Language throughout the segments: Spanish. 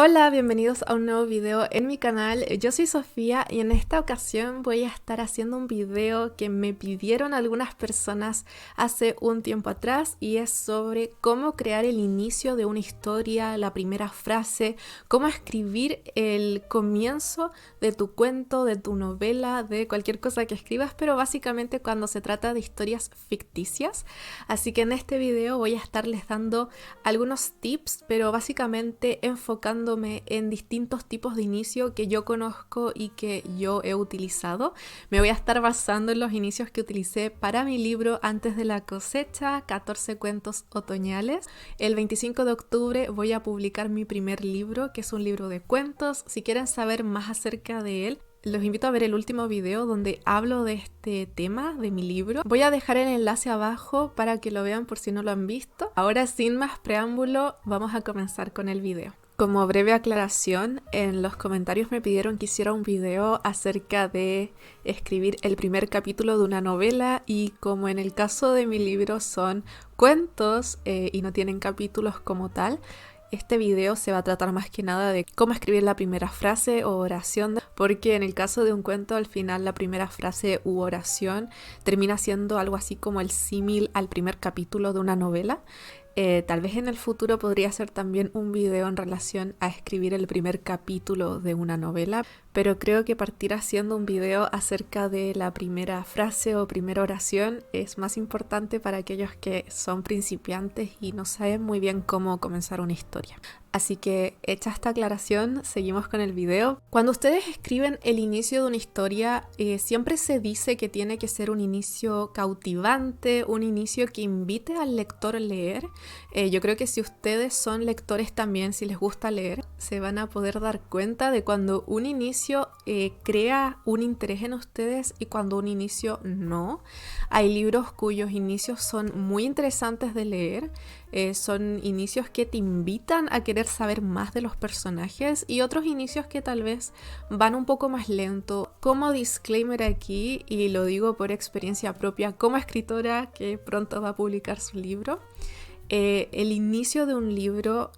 Hola, bienvenidos a un nuevo video en mi canal. Yo soy Sofía y en esta ocasión voy a estar haciendo un video que me pidieron algunas personas hace un tiempo atrás y es sobre cómo crear el inicio de una historia, la primera frase, cómo escribir el comienzo de tu cuento, de tu novela, de cualquier cosa que escribas, pero básicamente cuando se trata de historias ficticias. Así que en este video voy a estarles dando algunos tips, pero básicamente enfocándome en distintos tipos de inicio que yo conozco y que yo he utilizado. Me voy a estar basando en los inicios que utilicé para mi libro Antes de la cosecha, 14 cuentos otoñales. El 25 de octubre voy a publicar mi primer libro, que es un libro de cuentos. Si quieren saber más acerca de él, los invito a ver el último video donde hablo de este tema de mi libro. Voy a dejar el enlace abajo para que lo vean por si no lo han visto. Ahora, sin más preámbulo, vamos a comenzar con el video. Como breve aclaración, en los comentarios me pidieron que hiciera un video acerca de escribir el primer capítulo de una novela y como en el caso de mi libro son cuentos y no tienen capítulos como tal, este video se va a tratar más que nada de cómo escribir la primera frase o oración, porque en el caso de un cuento al final la primera frase u oración termina siendo algo así como el símil al primer capítulo de una novela. Tal vez en el futuro podría hacer también un video en relación a escribir el primer capítulo de una novela, pero creo que partir haciendo un video acerca de la primera frase o primera oración es más importante para aquellos que son principiantes y no saben muy bien cómo comenzar una historia. Así que hecha esta aclaración, seguimos con el video. Cuando ustedes escriben el inicio de una historia, siempre se dice que tiene que ser un inicio cautivante, un inicio que invite al lector a leer. Yo creo que si ustedes son lectores también, si les gusta leer, se van a poder dar cuenta de cuando un inicio crea un interés en ustedes y cuando un inicio no. Hay libros cuyos inicios son muy interesantes de leer. Son inicios que te invitan a querer saber más de los personajes y otros inicios que tal vez van un poco más lento. Como disclaimer aquí, y lo digo por experiencia propia como escritora que pronto va a publicar su libro, el inicio de un libro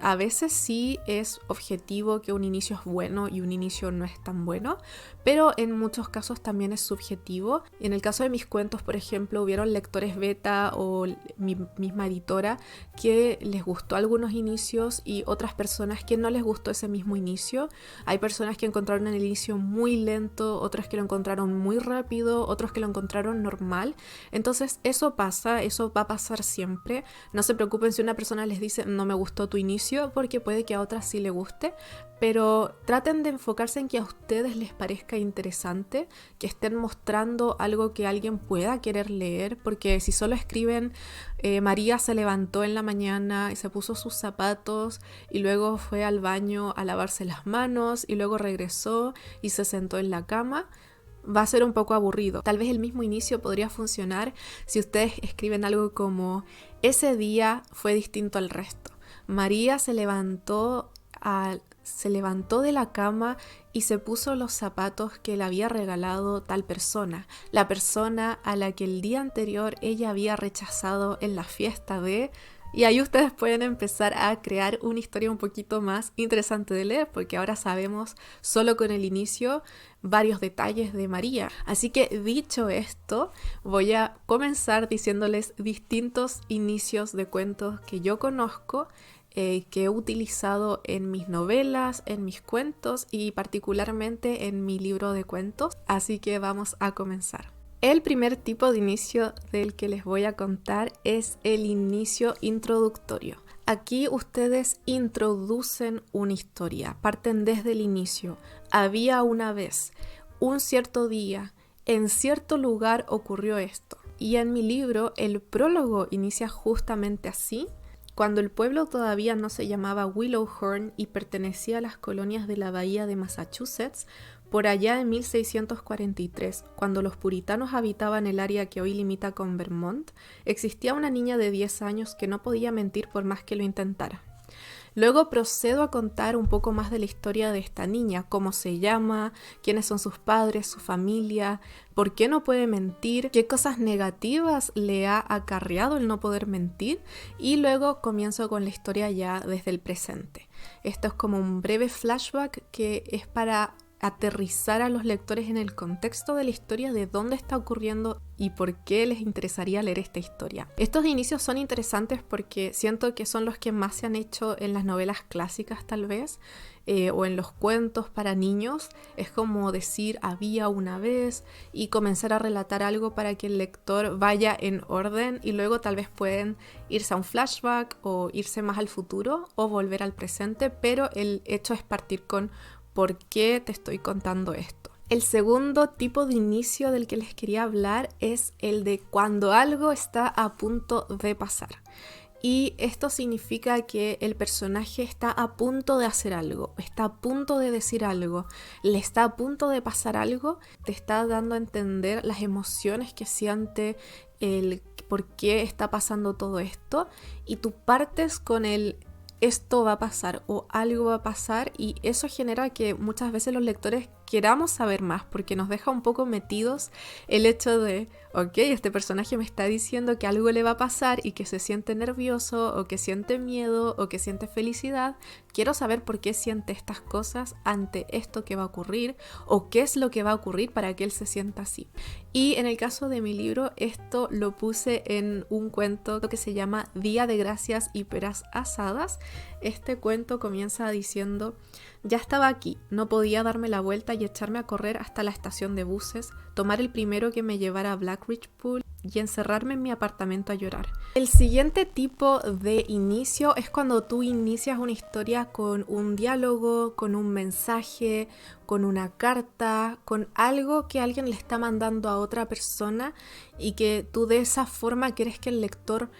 a veces sí es objetivo que un inicio es bueno y un inicio no es tan bueno, pero en muchos casos también es subjetivo. En el caso de mis cuentos, por ejemplo, hubieron lectores beta o mi misma editora que les gustó algunos inicios y otras personas que no les gustó ese mismo inicio. Hay personas que encontraron el inicio muy lento, otras que lo encontraron muy rápido, otros que lo encontraron normal. Entonces eso pasa, eso va a pasar siempre. No se preocupen si una persona les dice no me gustó tu inicio, porque puede que a otras sí le guste, pero traten de enfocarse en que a ustedes les parezca interesante, que estén mostrando algo que alguien pueda querer leer, porque si solo escriben María se levantó en la mañana y se puso sus zapatos y luego fue al baño a lavarse las manos y luego regresó y se sentó en la cama, va a ser un poco aburrido. Tal vez el mismo inicio podría funcionar si ustedes escriben algo como ese día fue distinto al resto. María se levantó de la cama y se puso los zapatos que le había regalado tal persona, la persona a la que el día anterior ella había rechazado en la fiesta de... Y ahí ustedes pueden empezar a crear una historia un poquito más interesante de leer, porque ahora sabemos solo con el inicio varios detalles de María. Así que dicho esto, voy a comenzar diciéndoles distintos inicios de cuentos que yo conozco, que he utilizado en mis novelas, en mis cuentos y particularmente en mi libro de cuentos. Así que vamos a comenzar. El primer tipo de inicio del que les voy a contar es el inicio introductorio. Aquí ustedes introducen una historia, parten desde el inicio. Había una vez, un cierto día, en cierto lugar ocurrió esto. Y en mi libro el prólogo inicia justamente así. Cuando el pueblo todavía no se llamaba Willowhorn y pertenecía a las colonias de la bahía de Massachusetts, por allá en 1643, cuando los puritanos habitaban el área que hoy limita con Vermont, existía una niña de 10 años que no podía mentir por más que lo intentara. Luego procedo a contar un poco más de la historia de esta niña, cómo se llama, quiénes son sus padres, su familia, por qué no puede mentir, qué cosas negativas le ha acarreado el no poder mentir, y luego comienzo con la historia ya desde el presente. Esto es como un breve flashback que es para aterrizar a los lectores en el contexto de la historia, de dónde está ocurriendo y por qué les interesaría leer esta historia. Estos inicios son interesantes porque siento que son los que más se han hecho en las novelas clásicas tal vez, o en los cuentos para niños. Es como decir había una vez y comenzar a relatar algo para que el lector vaya en orden, y luego tal vez pueden irse a un flashback o irse más al futuro o volver al presente, pero el hecho es partir con ¿por qué te estoy contando esto? El segundo tipo de inicio del que les quería hablar es el de cuando algo está a punto de pasar. Y esto significa que el personaje está a punto de hacer algo, está a punto de decir algo, le está a punto de pasar algo, te está dando a entender las emociones que siente, el por qué está pasando todo esto, y tú partes con el esto va a pasar o algo va a pasar, y eso genera que muchas veces los lectores queramos saber más, porque nos deja un poco metidos el hecho de ok, este personaje me está diciendo que algo le va a pasar y que se siente nervioso o que siente miedo o que siente felicidad. Quiero saber por qué siente estas cosas ante esto que va a ocurrir, o qué es lo que va a ocurrir para que él se sienta así. Y en el caso de mi libro, esto lo puse en un cuento que se llama Día de Gracias y Peras Asadas. Este cuento comienza diciendo: ya estaba aquí, no podía darme la vuelta y echarme a correr hasta la estación de buses, tomar el primero que me llevara a Blackridge Pool y encerrarme en mi apartamento a llorar. El siguiente tipo de inicio es cuando tú inicias una historia con un diálogo, con un mensaje, con una carta, con algo que alguien le está mandando a otra persona, y que tú de esa forma quieres que el lector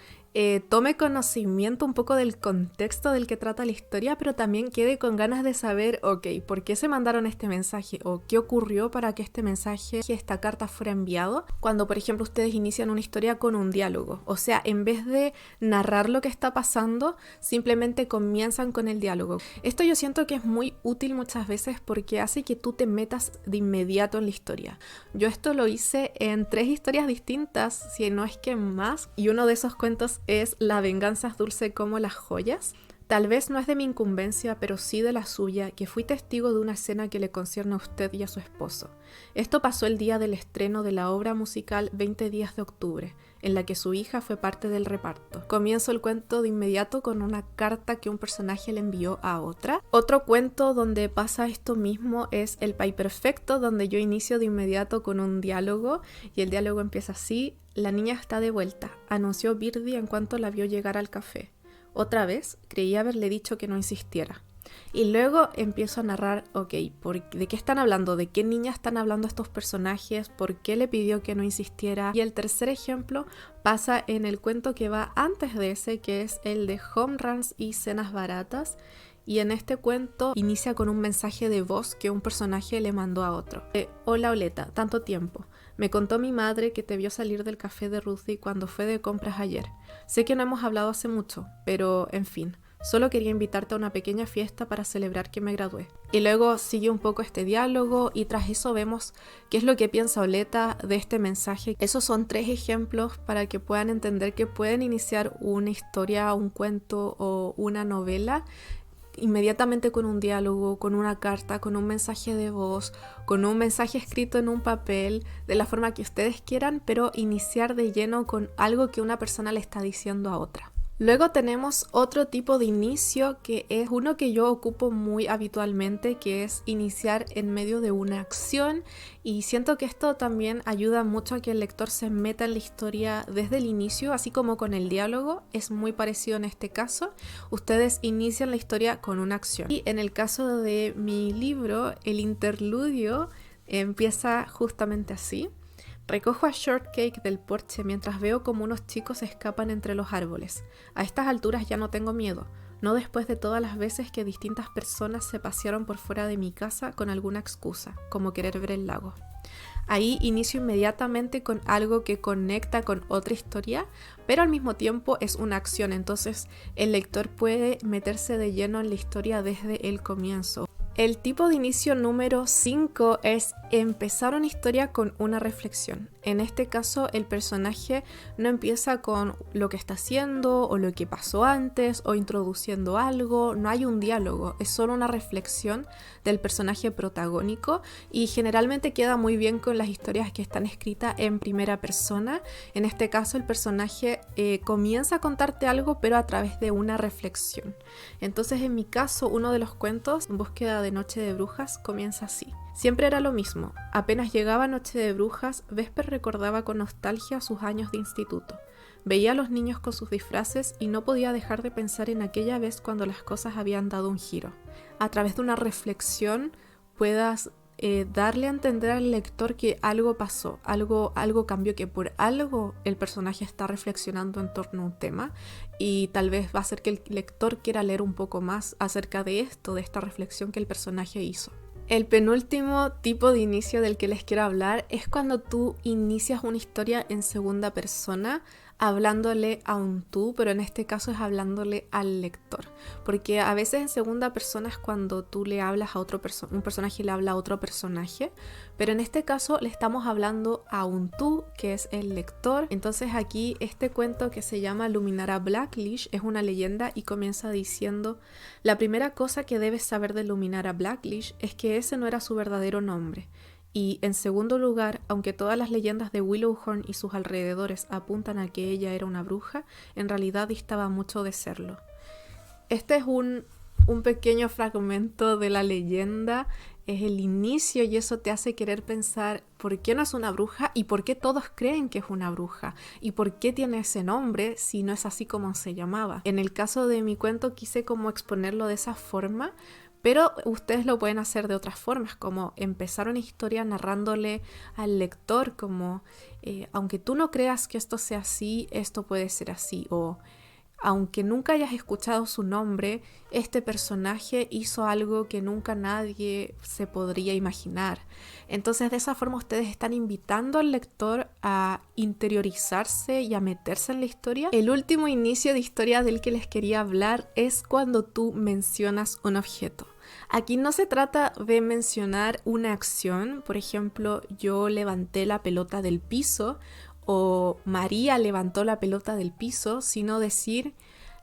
tome conocimiento un poco del contexto del que trata la historia, pero también quede con ganas de saber, ok, ¿por qué se mandaron este mensaje? ¿O qué ocurrió para que este mensaje, esta carta fuera enviado? Cuando, por ejemplo, ustedes inician una historia con un diálogo, o sea, en vez de narrar lo que está pasando, simplemente comienzan con el diálogo. Esto yo siento que es muy útil muchas veces porque hace que tú te metas de inmediato en la historia. Yo esto lo hice en 3 historias distintas, si no es que más, y uno de esos cuentos es La venganza es dulce como las joyas. Tal vez no es de mi incumbencia, pero sí de la suya, que fui testigo de una escena que le concierne a usted y a su esposo. Esto pasó el día del estreno de la obra musical 20 días de octubre, en la que su hija fue parte del reparto. Comienzo el cuento de inmediato con una carta que un personaje le envió a otra. Otro cuento donde pasa esto mismo es El Pay Perfecto, donde yo inicio de inmediato con un diálogo, y el diálogo empieza así: la niña está de vuelta, anunció Birdie en cuanto la vio llegar al café. Otra vez, creí haberle dicho que no insistiera. Y luego empiezo a narrar, ok, ¿de qué están hablando? ¿De qué niña están hablando estos personajes? ¿Por qué le pidió que no insistiera? Y el tercer ejemplo pasa en el cuento que va antes de ese, que es el de Home Runs y Cenas Baratas. Y en este cuento inicia con un mensaje de voz que un personaje le mandó a otro. Hola Oleta, tanto tiempo. Me contó mi madre que te vio salir del café de Ruthie cuando fue de compras ayer. Sé que no hemos hablado hace mucho, pero en fin, solo quería invitarte a una pequeña fiesta para celebrar que me gradué. Y luego sigue un poco este diálogo, y tras eso vemos qué es lo que piensa Oleta de este mensaje. Esos son 3 ejemplos para que puedan entender que pueden iniciar una historia, un cuento o una novela inmediatamente con un diálogo, con una carta, con un mensaje de voz, con un mensaje escrito en un papel, de la forma que ustedes quieran, pero iniciar de lleno con algo que una persona le está diciendo a otra. Luego tenemos otro tipo de inicio, que es uno que yo ocupo muy habitualmente, que es iniciar en medio de una acción, y siento que esto también ayuda mucho a que el lector se meta en la historia desde el inicio, así como con el diálogo, es muy parecido en este caso. Ustedes inician la historia con una acción. Y en el caso de mi libro, el interludio empieza justamente así. Recojo a Shortcake del porche mientras veo como unos chicos escapan entre los árboles. A estas alturas ya no tengo miedo, no después de todas las veces que distintas personas se pasearon por fuera de mi casa con alguna excusa, como querer ver el lago. Ahí inicio inmediatamente con algo que conecta con otra historia, pero al mismo tiempo es una acción, entonces el lector puede meterse de lleno en la historia desde el comienzo. El tipo de inicio número 5 es empezar una historia con una reflexión. En este caso, el personaje no empieza con lo que está haciendo o lo que pasó antes o introduciendo algo, no hay un diálogo, es solo una reflexión del personaje protagónico y generalmente queda muy bien con las historias que están escritas en primera persona. En este caso, el personaje comienza a contarte algo pero a través de una reflexión. Entonces, en mi caso, uno de los cuentos, En búsqueda de Noche de Brujas, comienza así. Siempre era lo mismo. Apenas llegaba Noche de Brujas, Vesper recordaba con nostalgia sus años de instituto. Veía a los niños con sus disfraces y no podía dejar de pensar en aquella vez cuando las cosas habían dado un giro. A través de una reflexión puedas darle a entender al lector que algo pasó, algo cambió, que por algo el personaje está reflexionando en torno a un tema y tal vez va a hacer que el lector quiera leer un poco más acerca de esto, de esta reflexión que el personaje hizo. El penúltimo tipo de inicio del que les quiero hablar es cuando tú inicias una historia en segunda persona hablándole a un tú, pero en este caso es hablándole al lector, porque a veces en segunda persona es cuando tú le hablas a un personaje le habla a otro personaje, pero en este caso le estamos hablando a un tú, que es el lector. Entonces aquí este cuento, que se llama Luminara Blacklish, es una leyenda y comienza diciendo: la primera cosa que debes saber de Luminara Blacklish es que ese no era su verdadero nombre. Y en segundo lugar, aunque todas las leyendas de Willowhorn y sus alrededores apuntan a que ella era una bruja, en realidad distaba mucho de serlo. Este es un pequeño fragmento de la leyenda, es el inicio y eso te hace querer pensar por qué no es una bruja y por qué todos creen que es una bruja y por qué tiene ese nombre si no es así como se llamaba. En el caso de mi cuento quise como exponerlo de esa forma, pero ustedes lo pueden hacer de otras formas, como empezar una historia narrándole al lector como aunque tú no creas que esto sea así, esto puede ser así, o aunque nunca hayas escuchado su nombre, este personaje hizo algo que nunca nadie se podría imaginar. Entonces de esa forma ustedes están invitando al lector a interiorizarse y a meterse en la historia. El último inicio de historia del que les quería hablar es cuando tú mencionas un objeto. Aquí no se trata de mencionar una acción, por ejemplo, yo levanté la pelota del piso o María levantó la pelota del piso, sino decir: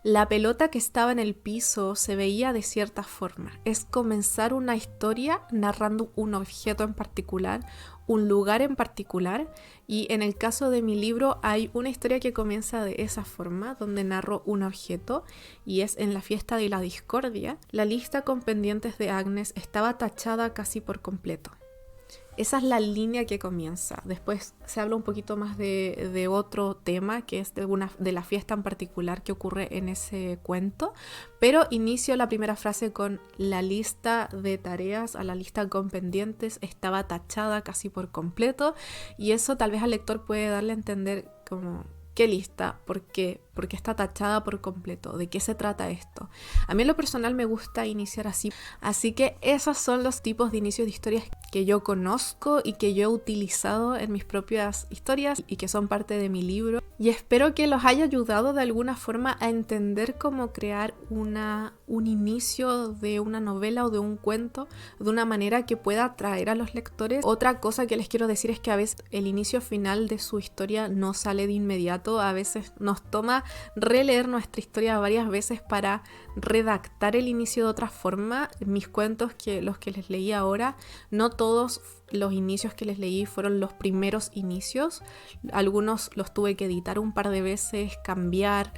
la pelota que estaba en el piso se veía de cierta forma. Es comenzar una historia narrando un objeto en particular, un lugar en particular, y en el caso de mi libro hay una historia que comienza de esa forma, donde narro un objeto, y es en la fiesta de la discordia. La lista con pendientes de Agnes estaba tachada casi por completo. Esa es la línea que comienza. Después se habla un poquito más de otro tema, que es de la fiesta en particular que ocurre en ese cuento. Pero inicio la primera frase con: la lista de tareas, a la lista con pendientes, estaba tachada casi por completo. Y eso tal vez al lector puede darle a entender como: ¿qué lista? ¿Por qué? ¿Por qué está tachada por completo? ¿De qué se trata esto? A mí en lo personal me gusta iniciar así. Así que esos son los tipos de inicio de historias que yo conozco y que yo he utilizado en mis propias historias y que son parte de mi libro. Y espero que los haya ayudado de alguna forma a entender cómo crear un inicio de una novela o de un cuento de una manera que pueda atraer a los lectores. Otra cosa que les quiero decir es que a veces el inicio final de su historia no sale de inmediato. A veces nos toma releer nuestra historia varias veces para redactar el inicio de otra forma. Mis cuentos, los que les leí ahora, no todos los inicios que les leí fueron los primeros inicios. Algunos los tuve que editar un par de veces, cambiar,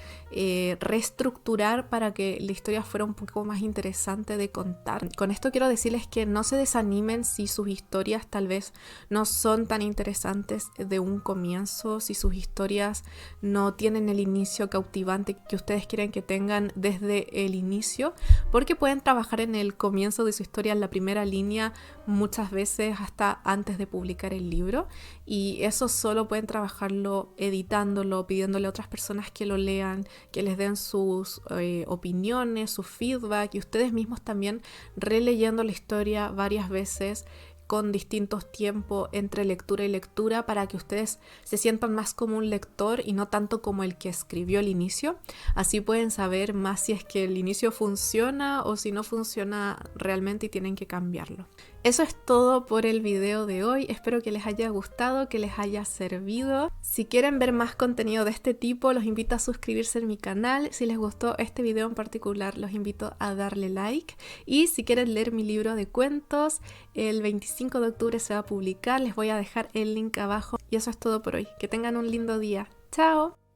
reestructurar para que la historia fuera un poco más interesante de contar. Con esto quiero decirles que no se desanimen si sus historias tal vez no son tan interesantes de un comienzo, si sus historias no tienen el inicio cautivante que ustedes quieren que tengan desde el inicio, porque pueden trabajar en el comienzo de su historia, en la primera línea, muchas veces hasta antes de publicar el libro, y eso solo pueden trabajarlo editándolo, pidiéndole a otras personas que lo lean, que les den sus opiniones, su feedback, y ustedes mismos también releyendo la historia varias veces, con distintos tiempos entre lectura y lectura para que ustedes se sientan más como un lector y no tanto como el que escribió el inicio. Así pueden saber más si es que el inicio funciona o si no funciona realmente y tienen que cambiarlo. Eso es todo por el video de hoy. Espero que les haya gustado, que les haya servido. Si quieren ver más contenido de este tipo, los invito a suscribirse en mi canal. Si les gustó este video en particular, los invito a darle like. Y si quieren leer mi libro de cuentos, el 25 de octubre se va a publicar. Les voy a dejar el link abajo. Y eso es todo por hoy. Que tengan un lindo día. ¡Chao!